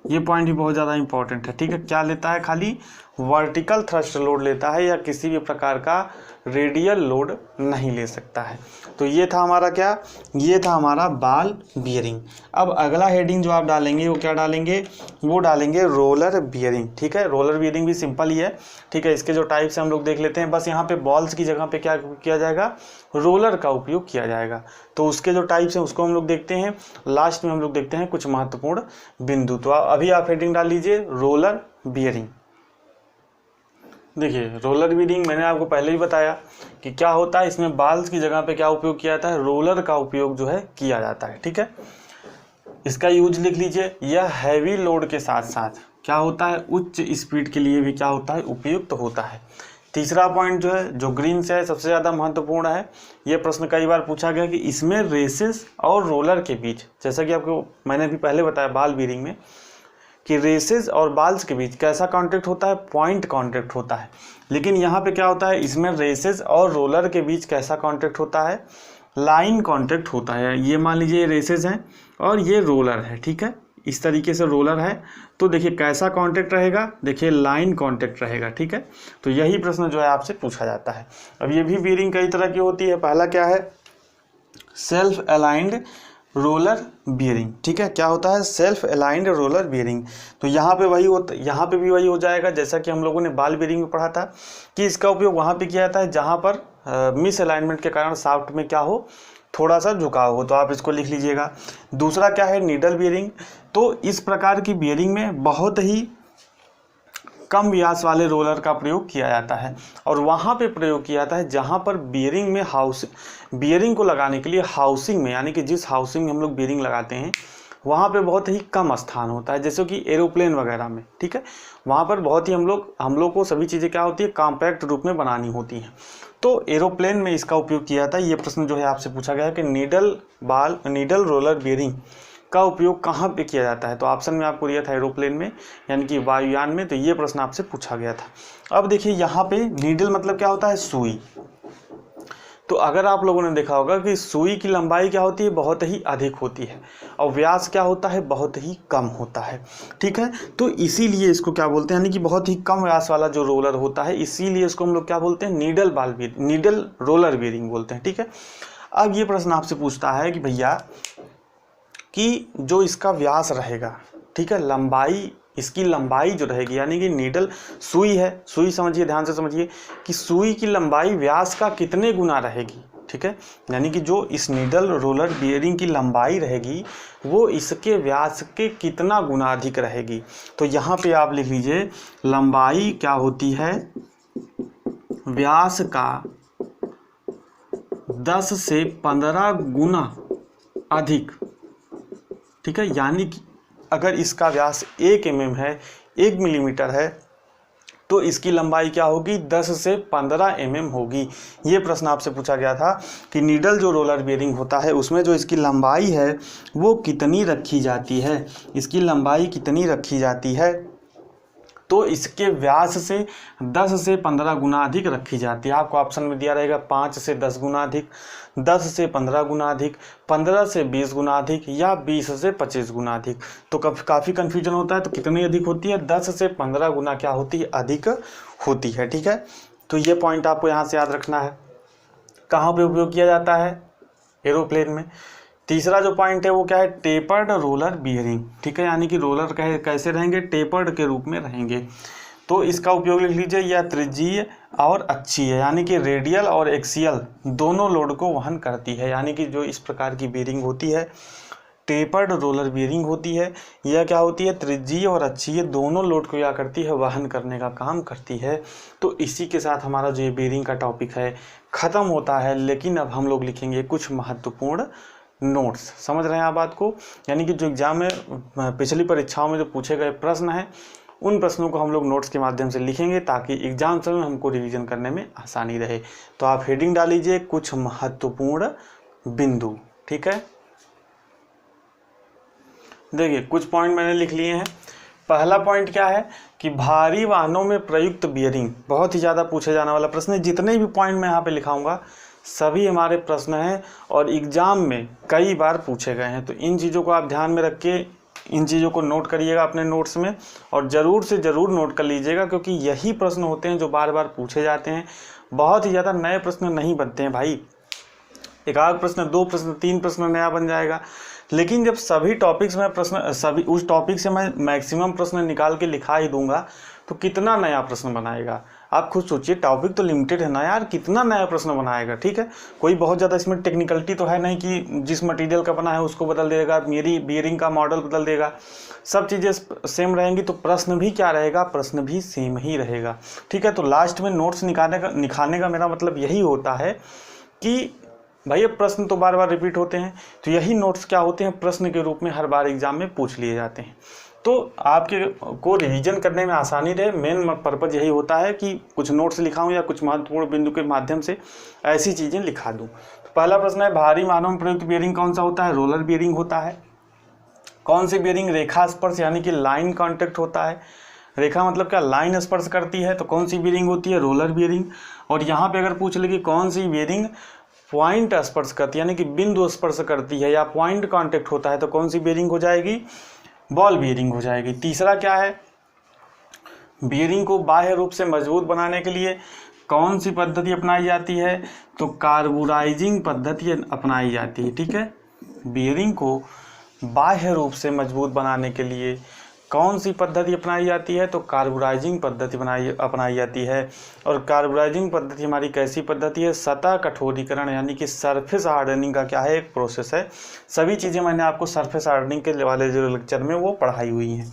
ये पॉइंट भी बहुत ज़्यादा इंपॉर्टेंट है, ठीक है। क्या लेता है? खाली वर्टिकल थ्रस्ट लोड लेता है, या किसी भी प्रकार का रेडियल लोड नहीं ले सकता है। तो ये था हमारा क्या? ये था हमारा बॉल बियरिंग। अब अगला हेडिंग जो आप डालेंगे वो क्या डालेंगे? वो डालेंगे रोलर बियरिंग, ठीक है। रोलर बियरिंग भी सिंपल ही है, ठीक है। इसके जो टाइप्स हम लोग देख लेते हैं। बस यहाँ पे बॉल्स की जगह पे क्या किया जाएगा? रोलर का उपयोग किया जाएगा। तो उसके जो टाइप्स हैं उसको हम लोग देखते हैं। लास्ट में हम लोग देखते हैं कुछ महत्वपूर्ण बिंदु। तो अभी आप हेडिंग डाल लीजिए रोलर बियरिंग। देखिए, रोलर बियरिंग मैंने आपको पहले ही बताया कि क्या होता है। इसमें बाल्स की जगह पे क्या उपयोग किया जाता है? रोलर का उपयोग जो है किया जाता है, ठीक है। इसका यूज लिख लीजिए। यह हैवी लोड के साथ साथ क्या होता है? उच्च स्पीड के लिए भी क्या होता है? उपयुक्त होता है। तीसरा पॉइंट जो है, जो ग्रीन से है, सबसे ज़्यादा महत्वपूर्ण है। ये प्रश्न कई बार पूछा गया कि इसमें रेसेस और रोलर के बीच, जैसा कि आपको मैंने भी पहले बताया बॉल बियरिंग में, कि रेसेस और बाल्स के बीच कैसा कॉन्टैक्ट होता है? पॉइंट कॉन्टैक्ट होता है। लेकिन यहाँ पे क्या होता है? इसमें रेसेस और रोलर के बीच कैसा कॉन्टैक्ट होता है? लाइन कॉन्टैक्ट होता है। ये मान लीजिए रेसेस हैं और ये रोलर है, ठीक है। इस तरीके से रोलर है, तो देखिए कैसा कॉन्टैक्ट रहेगा? देखिए लाइन कॉन्टैक्ट रहेगा, ठीक है। तो यही प्रश्न जो है आपसे पूछा जाता है। अब ये भी बियरिंग कई तरह की होती है। पहला क्या है? सेल्फ अलाइंड रोलर बियरिंग, ठीक है। क्या होता है? Self aligned roller bearing. तो यहाँ पे भी वही हो जाएगा जैसा कि हम लोगों ने बॉल बियरिंग में पढ़ा था कि इसका उपयोग वहाँ पे किया जाता है जहाँ पर मिस अलाइनमेंट के कारण शाफ्ट में क्या हो? थोड़ा सा झुकाव हो। तो आप इसको लिख लीजिएगा। दूसरा क्या है? Needle bearing. तो इस प्रकार की बियरिंग में बहुत ही कम व्यास वाले रोलर का प्रयोग किया जाता है, और वहाँ पे प्रयोग किया जाता है जहाँ पर बियरिंग में बियरिंग को लगाने के लिए हाउसिंग में, यानी कि जिस हाउसिंग में हम लोग बियरिंग लगाते हैं वहाँ पे बहुत ही कम स्थान होता है, जैसे कि एरोप्लेन वगैरह में, ठीक है। वहाँ पर बहुत ही हम लोग को सभी चीज़ें क्या होती है? कॉम्पैक्ट रूप में बनानी होती हैं। तो एरोप्लेन में इसका उपयोग किया जाता है। ये प्रश्न जो है आपसे पूछा गया है कि नीडल रोलर बियरिंग का उपयोग कहाँ पे किया जाता है? तो ऑप्शन में आपको दिया था एरोप्लेन में, यानी कि वायुयान में। तो ये प्रश्न आपसे पूछा गया था। अब देखिए यहाँ पे नीडल मतलब क्या होता है? सुई। तो अगर आप लोगों ने देखा होगा कि सुई की लंबाई क्या होती है? बहुत ही अधिक होती है, और व्यास क्या होता है? बहुत ही कम होता है, ठीक है। तो इसीलिए इसको क्या बोलते हैं? यानी कि बहुत ही कम व्यास वाला जो रोलर होता है, इसीलिए इसको हम लोग क्या बोलते हैं? नीडल रोलर बियरिंग बोलते हैं, ठीक है। अब ये प्रश्न आपसे पूछता है कि भैया कि जो इसका व्यास रहेगा, ठीक है, इसकी लंबाई जो रहेगी, यानी कि नीडल सुई है, सुई समझिए, ध्यान से समझिए कि सुई की लंबाई व्यास का कितने गुना रहेगी, ठीक है। यानी कि जो इस नीडल रोलर बियरिंग की लंबाई रहेगी वो इसके व्यास के कितना गुना अधिक रहेगी। तो यहाँ पे आप लिख लीजिए लंबाई क्या होती है? व्यास का 10 से 15 गुना अधिक, ठीक है। यानी कि अगर इसका व्यास 1 mm है, 1 मिलीमीटर है, तो इसकी लंबाई क्या होगी? 10 से 15 mm होगी। ये प्रश्न आपसे पूछा गया था कि नीडल जो रोलर बियरिंग होता है उसमें जो इसकी लंबाई है वो कितनी रखी जाती है? इसकी लंबाई कितनी रखी जाती है? तो इसके व्यास से 10 से 15 गुना अधिक रखी जाती है। आपको ऑप्शन में दिया रहेगा 5 से 10 गुना अधिक, 10 से 15 गुना अधिक, 15 से 20 गुना अधिक, या 20 से 25 गुना अधिक। तो काफ़ी कन्फ्यूजन होता है। तो कितनी अधिक होती है? 10 से 15 गुना क्या होती है? अधिक होती है, ठीक है। तो ये पॉइंट आपको यहाँ से याद रखना है। कहाँ पर उपयोग किया जाता है? एरोप्लेन में। तीसरा जो पॉइंट है वो क्या है? टेपर्ड रोलर बियरिंग, ठीक है। यानी कि रोलर कैसे रहेंगे? टेपर्ड के रूप में रहेंगे। तो इसका उपयोग लिख लीजिए, यह त्रिज्यीय और अक्षीय, यानी कि रेडियल और एक्सियल दोनों लोड को वहन करती है। यानी कि जो इस प्रकार की बियरिंग होती है टेपर्ड रोलर बियरिंग होती है। यह क्या होती है, त्रिज्यीय और अक्षीय दोनों लोड को क्या करती है, वहन करने का काम करती है। तो इसी के साथ हमारा जो ये बियरिंग का टॉपिक है ख़त्म होता है। लेकिन अब हम लोग लिखेंगे कुछ महत्वपूर्ण नोट्स। समझ रहे हैं आप बात को, यानी कि जो एग्जाम में पिछली परीक्षाओं में जो पूछे गए प्रश्न हैं उन प्रश्नों को हम लोग नोट्स के माध्यम से लिखेंगे ताकि एग्जाम समय हमको रिवीजन करने में आसानी रहे। तो आप हेडिंग डाल लीजिए कुछ महत्वपूर्ण बिंदु। ठीक है, देखिए कुछ पॉइंट मैंने लिख लिए हैं। पहला पॉइंट क्या है कि भारी वाहनों में प्रयुक्त बियरिंग, बहुत ही ज़्यादा पूछे जाने वाला प्रश्न है। जितने भी पॉइंट मैं यहाँ पे लिखाऊंगा सभी हमारे प्रश्न हैं और एग्जाम में कई बार पूछे गए हैं। तो इन चीज़ों को आप ध्यान में रख के इन चीज़ों को नोट करिएगा अपने नोट्स में और ज़रूर से ज़रूर नोट कर लीजिएगा, क्योंकि यही प्रश्न होते हैं जो बार बार पूछे जाते हैं। बहुत ही ज़्यादा नए प्रश्न नहीं बनते हैं भाई, एक आध प्रश्न, 2 प्रश्न, 3 प्रश्न नया बन जाएगा। लेकिन जब सभी टॉपिक्स में प्रश्न, सभी उस टॉपिक से मैं मैक्सिमम प्रश्न निकाल के लिखा ही दूंगा तो कितना नया प्रश्न बनाएगा। आप खुद सोचिए, टॉपिक तो लिमिटेड है ना यार, कितना नया प्रश्न बनाएगा। ठीक है, कोई बहुत ज़्यादा इसमें टेक्निकलिटी तो है नहीं कि जिस मटेरियल का बना है उसको बदल देगा, मेरी बियरिंग का मॉडल बदल देगा। सब चीज़ें सेम रहेंगी तो प्रश्न भी क्या रहेगा, प्रश्न भी सेम ही रहेगा। ठीक है, तो लास्ट में नोट्स निकालने का मेरा मतलब यही होता है कि भाई अब प्रश्न तो बार बार रिपीट होते हैं, तो यही नोट्स क्या होते हैं, प्रश्न के रूप में हर बार एग्जाम में पूछ लिए जाते हैं। तो आपके को रिवीजन करने में आसानी रहे, मेन पर्पज़ यही होता है कि कुछ नोट्स लिखाऊं या कुछ महत्वपूर्ण बिंदु के माध्यम से ऐसी चीज़ें लिखा दूं। तो पहला प्रश्न है, भारी वाहनों में प्रयुक्त बियरिंग कौन सा होता है, रोलर बियरिंग होता है। कौन सी बियरिंग रेखा स्पर्श यानी कि लाइन कॉन्टेक्ट होता है। रेखा मतलब क्या, लाइन स्पर्श करती है, तो कौन सी बियरिंग होती है, रोलर बियरिंग। और यहाँ पे अगर पूछ ले कि कौन सी बियरिंग पॉइंट स्पर्श करती है यानी कि बिंदु स्पर्श करती है या पॉइंट कांटेक्ट होता है, तो कौन सी बियरिंग हो जाएगी, बॉल बियरिंग हो जाएगी। तीसरा क्या है, बियरिंग को बाह्य रूप से मजबूत बनाने के लिए कौन सी पद्धति अपनाई जाती है, तो कार्बुराइजिंग पद्धति अपनाई जाती है। ठीक है, बियरिंग को बाह्य रूप से मजबूत बनाने के लिए कौन सी पद्धति अपनाई जाती है, तो कार्बुराइजिंग पद्धति अपनाई जाती है। और कार्बुराइजिंग पद्धति हमारी कैसी पद्धति है, सतह कठोरीकरण यानी कि सरफेस हार्डनिंग का क्या है, एक प्रोसेस है। सभी चीज़ें मैंने आपको सरफेस हार्डनिंग के वाले जो लेक्चर में वो पढ़ाई हुई हैं।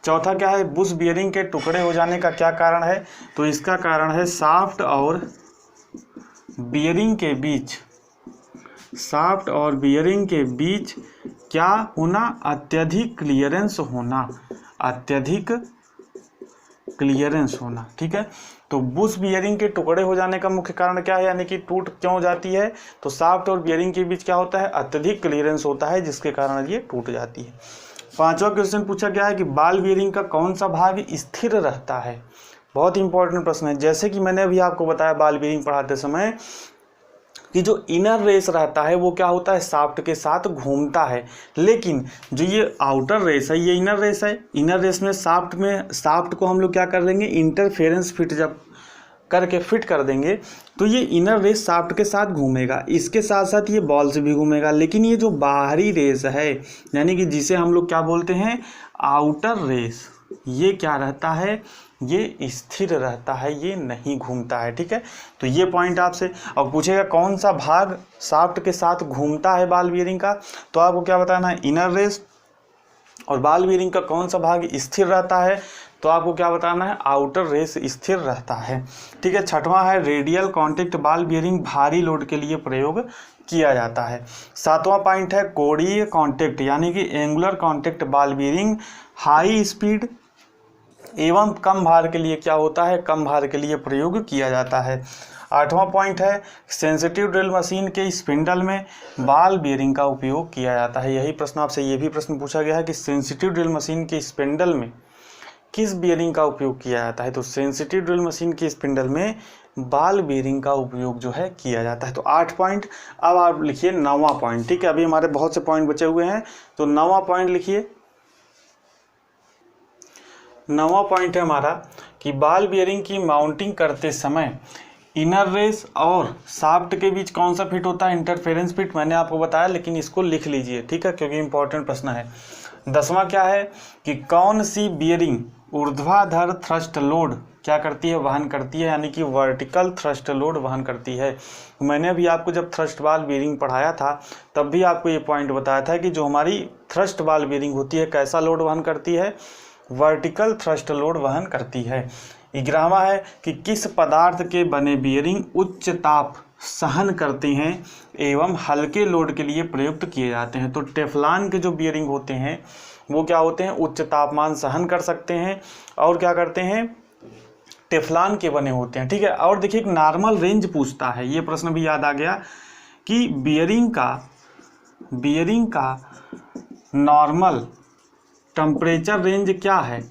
चौथा क्या है, बुश बियरिंग के टुकड़े हो जाने का क्या कारण है, तो इसका कारण है शाफ्ट और बियरिंग के बीच क्या होना, अत्यधिक क्लियरेंस होना। ठीक है, तो बुश बियरिंग के टुकड़े हो जाने का मुख्य कारण क्या है, यानी कि टूट क्यों जाती है, तो शाफ्ट और बियरिंग के बीच क्या होता है, अत्यधिक क्लियरेंस होता है जिसके कारण ये टूट जाती है। पांचवा क्वेश्चन पूछा गया है कि बॉल बियरिंग का कौन सा भाग स्थिर रहता है। बहुत इंपॉर्टेंट प्रश्न है। जैसे कि मैंने अभी आपको बताया बॉल बियरिंग पढ़ाते समय कि जो इनर रेस रहता है वो क्या होता है, शाफ्ट के साथ घूमता है। लेकिन जो ये आउटर रेस है ये इनर रेस है। इनर रेस में शाफ्ट को हम लोग क्या कर देंगे, इंटरफेरेंस फिट जब करके फिट कर देंगे तो ये इनर रेस शाफ्ट के साथ घूमेगा, इसके साथ साथ ये बॉल से भी घूमेगा। लेकिन ये जो बाहरी रेस है यानी कि जिसे हम लोग क्या बोलते हैं, आउटर रेस, ये क्या रहता है, ये स्थिर रहता है, ये नहीं घूमता है। ठीक है, तो ये पॉइंट आपसे अब पूछेगा कौन सा भाग शाफ्ट के साथ घूमता है बॉल बियरिंग का, तो आपको क्या बताना है, इनर रेस। और बॉल बियरिंग का कौन सा भाग स्थिर रहता है, तो आपको क्या बताना है, आउटर रेस स्थिर रहता है। ठीक है, छठवां है, रेडियल कॉन्टेक्ट बॉल बियरिंग भारी लोड के लिए प्रयोग किया जाता है। सातवां पॉइंट है, कोणीय कॉन्टेक्ट यानी कि angular contact ball bearing high speed एवं कम भार के लिए क्या होता है, कम भार के लिए प्रयोग किया जाता है। आठवां पॉइंट है, सेंसिटिव ड्रिल मशीन के स्पिंडल में बॉल बियरिंग का उपयोग किया जाता है। यही प्रश्न आपसे ये भी प्रश्न पूछा गया है कि सेंसिटिव ड्रिल मशीन के स्पिंडल में किस बियरिंग का उपयोग किया जाता है, तो सेंसिटिव ड्रिल मशीन के स्पिंडल में बॉल बियरिंग का उपयोग जो है किया जाता है। तो 8 पॉइंट। अब आप लिखिए 9वां पॉइंट। ठीक है, अभी हमारे बहुत से पॉइंट बचे हुए हैं, तो 9वां पॉइंट लिखिए। 9वां पॉइंट है हमारा कि बॉल बियरिंग की माउंटिंग करते समय इनर रेस और शाफ्ट के बीच कौन सा फिट होता है, इंटरफेरेंस फिट। मैंने आपको बताया, लेकिन इसको लिख लीजिए। ठीक है, क्योंकि इंपॉर्टेंट प्रश्न है। 10वां क्या है कि कौन सी बियरिंग ऊर्ध्वाधर थ्रस्ट लोड क्या करती है, वहन करती है, यानी कि वर्टिकल थ्रस्ट लोड वहन करती है। मैंने भी आपको जब थ्रस्ट बाल बीयरिंग पढ़ाया था तब भी आपको ये पॉइंट बताया था कि जो हमारी थ्रस्ट बाल बीयरिंग होती है कैसा लोड वहन करती है, वर्टिकल थ्रस्ट लोड वहन करती है। 11वां है कि किस पदार्थ के बने बीयरिंग उच्च ताप सहन करते हैं एवं हल्के लोड के लिए प्रयुक्त किए जाते हैं। तो टेफ्लॉन के जो बीयरिंग होते हैं वो क्या होते हैं, उच्च तापमान सहन कर सकते हैं और क्या करते हैं, टेफ्लॉन के बने होते हैं। ठीक है, और देखिए एक नॉर्मल रेंज पूछता है, ये प्रश्न भी याद आ गया कि बीयरिंग का नॉर्मल टेम्परेचर रेंज क्या है,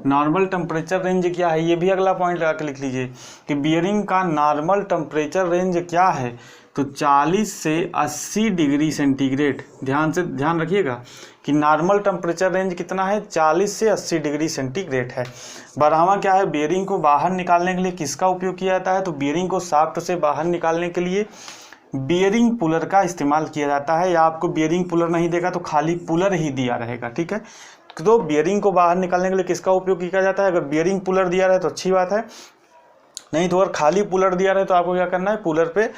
नॉर्मल टेम्परेचर रेंज क्या है, ये भी अगला पॉइंट लगा के लिख लीजिए कि बीयरिंग का नॉर्मल टेम्परेचर रेंज क्या है। तो 40 से 80 डिग्री सेंटीग्रेड, ध्यान रखिएगा कि नॉर्मल टेम्परेचर रेंज कितना है, 40 से 80 डिग्री सेंटीग्रेड है। 12वां क्या है, बीयरिंग को बाहर निकालने के लिए किसका उपयोग किया जाता है, तो बीयरिंग को शाफ्ट से बाहर निकालने के लिए बीयरिंग पुलर का इस्तेमाल किया जाता है, या आपको बीयरिंग पुलर नहीं देगा तो खाली पुलर ही दिया रहेगा। ठीक है, तो बीयरिंग को बाहर निकालने के लिए किसका उपयोग किया जाता है, अगर बीयरिंग पुलर दिया रहे तो अच्छी बात है, नहीं तो अगर खाली पुलर दिया रहे तो आपको क्या करना है, पुलर पे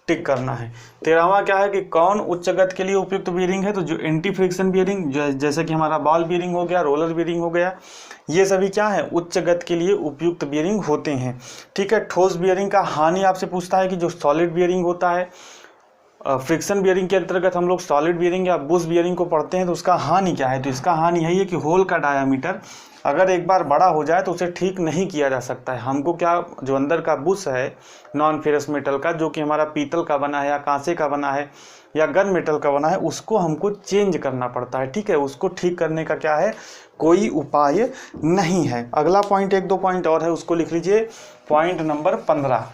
टिक करना है। 13वां क्या है कि कौन उच्च गति के लिए उपयुक्त बीयरिंग है, तो जो एंटी फ्रिक्शन बीयरिंग, जैसे कि हमारा बॉल बीयरिंग हो गया, रोलर बीयरिंग हो गया, ये सभी क्या है, उच्च गति के लिए उपयुक्त बीयरिंग होते हैं। ठीक है, ठोस बीयरिंग का हानि आपसे पूछता है कि जो सॉलिड बीयरिंग होता है, फ्रिक्शन बीयरिंग के अंतर्गत हम लोग सॉलिड बीयरिंग या बुश बीयरिंग को पढ़ते हैं, तो उसका हानि क्या है, तो इसका हानि यही है कि होल का डायामीटर अगर एक बार बड़ा हो जाए तो उसे ठीक नहीं किया जा सकता है। हमको क्या, जो अंदर का बुश है नॉन फेरस मेटल का, जो कि हमारा पीतल का बना है या कांसे का बना है या गन मेटल का बना है, उसको हमको चेंज करना पड़ता है। ठीक है, उसको ठीक करने का क्या है, कोई उपाय नहीं है। अगला पॉइंट, 1-2 पॉइंट और है, उसको लिख लीजिए, पॉइंट नंबर 15।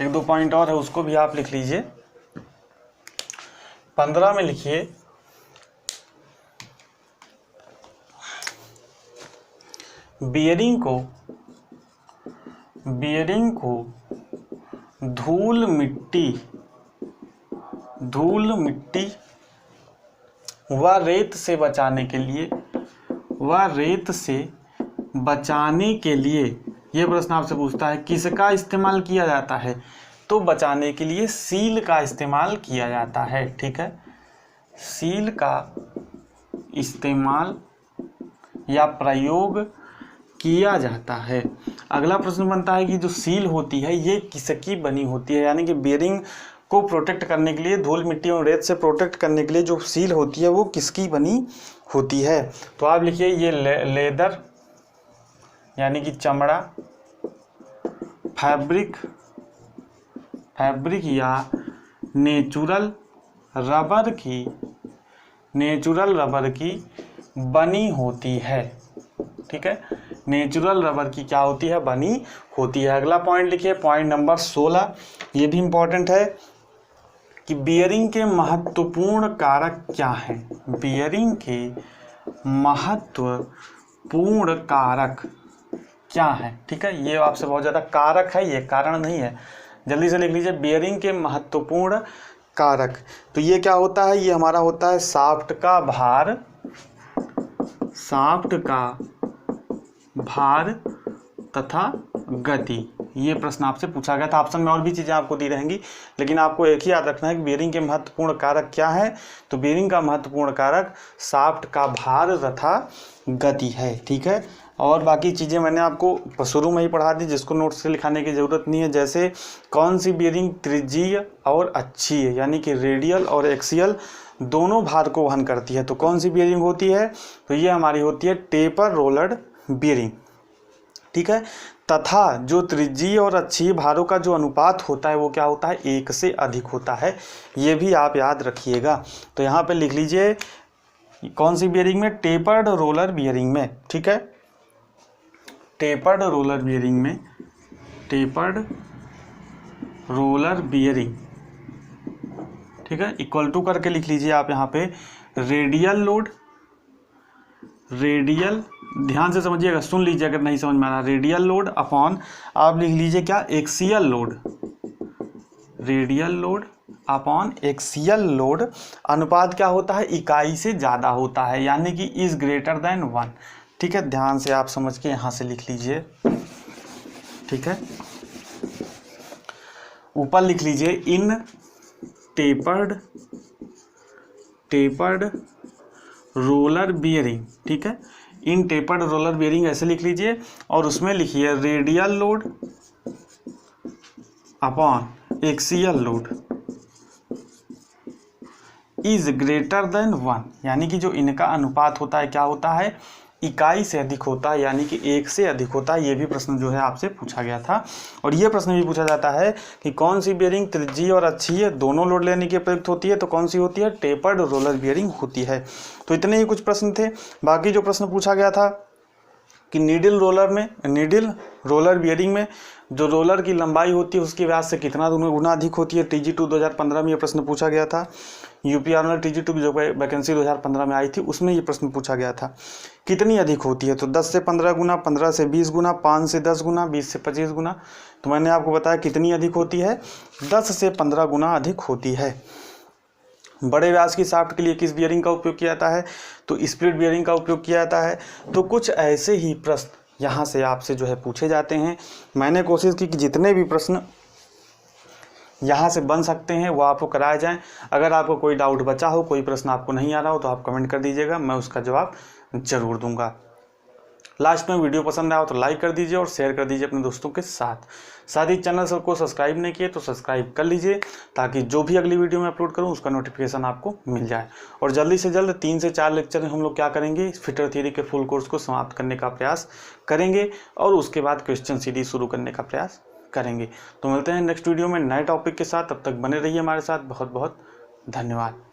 एक दो पॉइंट और है, उसको भी आप लिख लीजिए। 15 में लिखिए, बीयरिंग को धूल मिट्टी व रेत से बचाने के लिए ये प्रश्न आपसे पूछता है किसका इस्तेमाल किया जाता है, तो बचाने के लिए सील का इस्तेमाल किया जाता है। ठीक है, सील का इस्तेमाल या प्रयोग किया जाता है। अगला प्रश्न बनता है कि जो सील होती है ये किसकी बनी होती है, यानी कि बीयरिंग को प्रोटेक्ट करने के लिए, धूल मिट्टी और रेत से प्रोटेक्ट करने के लिए जो सील होती है वो किसकी बनी होती है। तो आप लिखिए ये लेदर यानी कि चमड़ा, फैब्रिक या नेचुरल रबर की बनी होती है। ठीक है, नेचुरल रबर की क्या होती है, बनी होती है। अगला पॉइंट लिखिए, पॉइंट नंबर 16, ये भी इंपॉर्टेंट है कि बीयरिंग के महत्वपूर्ण कारक क्या हैं। बीयरिंग के महत्वपूर्ण कारक क्या है। ठीक है, ये आपसे बहुत ज़्यादा कारक है, ये कारण नहीं है, जल्दी से लिख लीजिए, बीयरिंग के महत्वपूर्ण कारक। तो ये क्या होता है, ये हमारा होता है शाफ्ट का भार तथा गति। ये प्रश्न आपसे पूछा गया था, ऑप्शन में और भी चीज़ें आपको दी रहेंगी, लेकिन आपको एक ही याद रखना है कि बीयरिंग के महत्वपूर्ण कारक क्या है। तो बीयरिंग का महत्वपूर्ण कारक शाफ्ट का भार तथा गति है। ठीक है, और बाकी चीज़ें मैंने आपको शुरू में ही पढ़ा दी, जिसको नोट से लिखाने की ज़रूरत नहीं है। जैसे कौन सी बीयरिंग त्रिज्यीय और अक्षीय यानी कि रेडियल और एक्सियल दोनों भार को वहन करती है, तो कौन सी बीयरिंग होती है, तो ये हमारी होती है टेपर रोलर्ड बीयरिंग। ठीक है, तथा जो त्रिज्यीय और अक्षीय भारों का जो अनुपात होता है वो क्या होता है, 1 से अधिक होता है, ये भी आप याद रखिएगा। तो यहाँ पे लिख लीजिए कौन सी बीयरिंग में, टेपर्ड रोलर बीयरिंग में। ठीक है, टेपर्ड रोलर बीयरिंग, ठीक है, इक्वल टू करके लिख लीजिए आप यहाँ पे रेडियल, ध्यान से समझिएगा, सुन लीजिए अगर नहीं समझ में आ रहा, रेडियल लोड अपॉन, आप लिख लीजिए क्या, axial load, radial load upon axial load, अनुपात क्या होता है, इकाई से ज़्यादा होता है, यानी कि इज ग्रेटर देन 1। ठीक है, ध्यान से आप समझ के यहाँ से लिख लीजिए। ठीक है, ऊपर लिख लीजिए इन टेपर्ड रोलर बियरिंग। ठीक है, इन टेपर्ड रोलर बियरिंग ऐसे लिख लीजिए, और उसमें लिखिए radial load upon axial load is greater than 1, यानी कि जो इनका अनुपात होता है क्या होता है, इकाई से अधिक होता है, यानी कि 1 से अधिक होता है। ये भी प्रश्न जो है आपसे पूछा गया था। और ये प्रश्न भी पूछा जाता है कि कौन सी बियरिंग त्रिज्यीय और अक्षीय दोनों लोड लेने के प्रयुक्त होती है, तो कौन सी होती है, टेपर्ड रोलर बियरिंग होती है। तो इतने ही कुछ प्रश्न थे। बाकी जो प्रश्न पूछा गया था कि नीडल रोलर बियरिंग में जो रोलर की लंबाई होती है उसके व्यास से कितना गुना अधिक होती है, TG2 2015 में ये प्रश्न पूछा गया था। यूपी आर्नल TG2 की जो वैकेंसी 2015 में आई थी उसमें ये प्रश्न पूछा गया था, कितनी अधिक होती है, तो 10 से 15 गुना, 15 से 20 गुना, 5 से 10 गुना, 20 से 25 गुना। तो मैंने आपको बताया कितनी अधिक होती है, 10 से 15 गुना अधिक होती है। बड़े व्यास की शाफ्ट के लिए किस बियरिंग का उपयोग किया जाता है, तो स्प्लिट बियरिंग का उपयोग किया जाता है। तो कुछ ऐसे ही प्रश्न यहाँ से आपसे जो है पूछे जाते हैं। मैंने कोशिश की कि जितने भी प्रश्न यहाँ से बन सकते हैं वो आपको कराए जाएं। अगर आपको कोई डाउट बचा हो, कोई प्रश्न आपको नहीं आ रहा हो, तो आप कमेंट कर दीजिएगा, मैं उसका जवाब जरूर दूंगा। लास्ट में वीडियो पसंद आया हो तो लाइक कर दीजिए और शेयर कर दीजिए अपने दोस्तों के साथ ही चैनल को सब्सक्राइब नहीं किए तो सब्सक्राइब कर लीजिए, ताकि जो भी अगली वीडियो में अपलोड करूं उसका नोटिफिकेशन आपको मिल जाए। और जल्दी से जल्द 3 से 4 लेक्चर हम लोग क्या करेंगे, फिटर थ्योरी के फुल कोर्स को समाप्त करने का प्रयास करेंगे और उसके बाद क्वेश्चन सीरीज शुरू करने का प्रयास करेंगे। तो मिलते हैं नेक्स्ट वीडियो में नए टॉपिक के साथ, तब तक बने रहिए हमारे साथ। बहुत बहुत धन्यवाद।